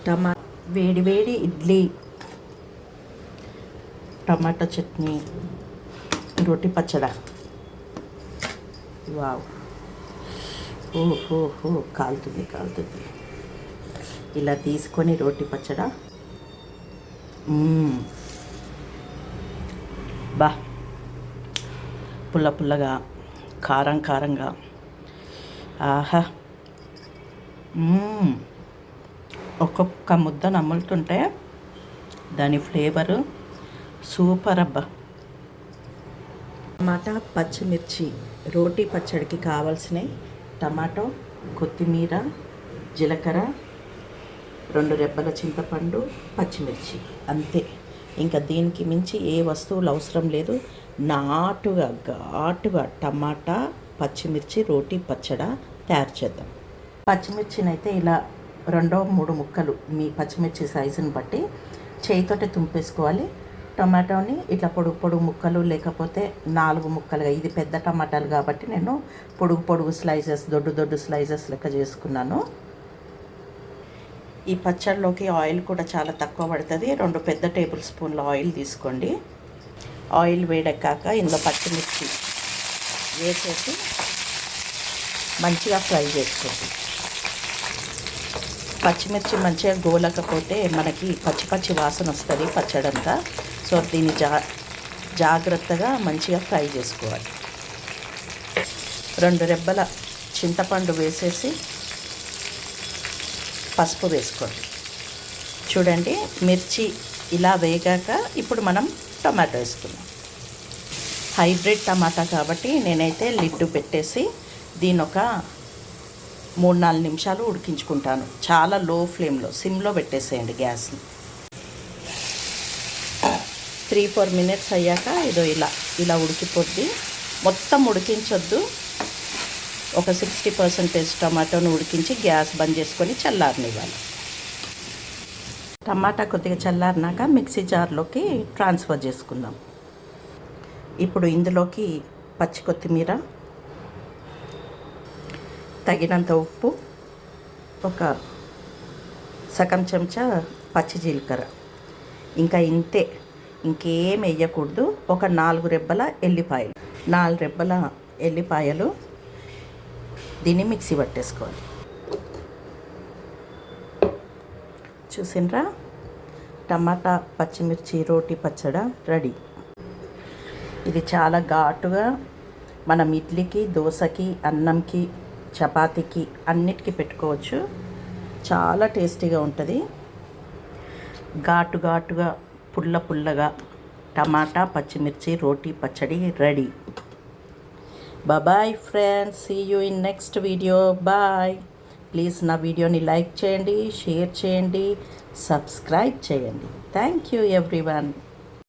టమా వేడి వేడి ఇడ్లీ, టమాటా చట్నీ, రోటి పచ్చడా. వావ్, ఓహో కాలుతుంది కాలుతుంది. ఇలా తీసుకొని రోటి పచ్చడా, బా పుల్ల పుల్లగా, కారం కారంగా, ఆహా. ఒక్కొక్క ముద్ద నములుతుంటే దాని ఫ్లేవరు సూపర్ అబ్బా. టమాటా పచ్చిమిర్చి రోటీ పచ్చడికి కావాల్సినవి టమాటో, కొత్తిమీర, జీలకర్ర, 2 రెబ్బల చింతపండు, పచ్చిమిర్చి, అంతే. ఇంకా దీనికి మించి ఏ వస్తువులు అవసరం లేదు. ఘాటుగా టమాటా పచ్చిమిర్చి రోటీ పచ్చడి తయారు చేద్దాం. పచ్చిమిర్చిని అయితే ఇలా 2-3 ముక్కలు మీ పచ్చిమిర్చి సైజుని బట్టి చేయితోటి తుంపేసుకోవాలి. టమాటోని ఇట్లా పొడుగు ముక్కలు, లేకపోతే 4 ముక్కలుగా. ఇది పెద్ద టమాటాలు కాబట్టి నేను పొడుగు స్లైసెస్, దొడ్డు స్లైసెస్ లెక్క చేసుకున్నాను. ఈ పచ్చడిలోకి ఆయిల్ కూడా చాలా తక్కువ పడుతుంది. 2 పెద్ద టేబుల్ స్పూన్ల ఆయిల్ తీసుకోండి. ఆయిల్ వేడెక్కాక ఇందులో పచ్చిమిర్చి వేసేసి మంచిగా ఫ్రై చేసుకోండి. పచ్చిమిర్చి మంచిగా గోలకపోతే మనకి పచ్చి వాసన వస్తుంది పచ్చడంతా. సో దీన్ని జాగ్రత్తగా మంచిగా ఫ్రై చేసుకోవాలి. 2 రెబ్బల చింతపండు వేసేసి పసుపు వేసుకోండి. చూడండి, మిర్చి ఇలా వేగాక ఇప్పుడు మనం టమాటో వేసుకున్నాం. హైబ్రిడ్ టమాటా కాబట్టి నేనైతే లిడ్ పెట్టేసి దీని ఒక 3-4 నిమిషాలు ఉడికించుకుంటాను. చాలా లో ఫ్లేమ్లో, సిమ్లో పెట్టేసేయండి గ్యాస్ని. 3-4 మినిట్స్ అయ్యాక ఇదో ఇలా ఉడికిపోద్ది. మొత్తం ఉడికించొద్దు. ఒక 60% టమాటోను ఉడికించి గ్యాస్ బంద్ చేసుకొని చల్లారనివ్వాలి. టమాటా కొద్దిగా చల్లారినాక మిక్సీ జార్లోకి ట్రాన్స్ఫర్ చేసుకుందాం. ఇప్పుడు ఇందులోకి పచ్చి కొత్తిమీర, తగినంత ఉప్పు, ఒక సగం చెంచా పచ్చి జీలకర్ర, ఇంకా ఇంతే, ఇంకేం వేయకూడదు. ఒక 4 రెబ్బల ఎల్లిపాయలు, 4 రెబ్బల ఎల్లిపాయలు దీన్ని మిక్సీ పట్టేసుకోవాలి. చూసిండ్రా, టమాటా పచ్చిమిర్చి రోటి పచ్చడి రెడీ. ఇది చాలా ఘాటుగా మనం ఇడ్లీకి, దోశకి, అన్నంకి, చపాతీకి అన్నిటికీ పెట్టుకోవచ్చు. చాలా టేస్టీగా ఉంటుంది. ఘాటుగా పుల్లగా టమాటా పచ్చిమిర్చి రోటీ పచ్చడి ready. Bye friends, see you in next video. Bye. Please నా వీడియోని లైక్ చేయండి, షేర్ చేయండి, సబ్స్క్రైబ్ చేయండి. Thank you everyone.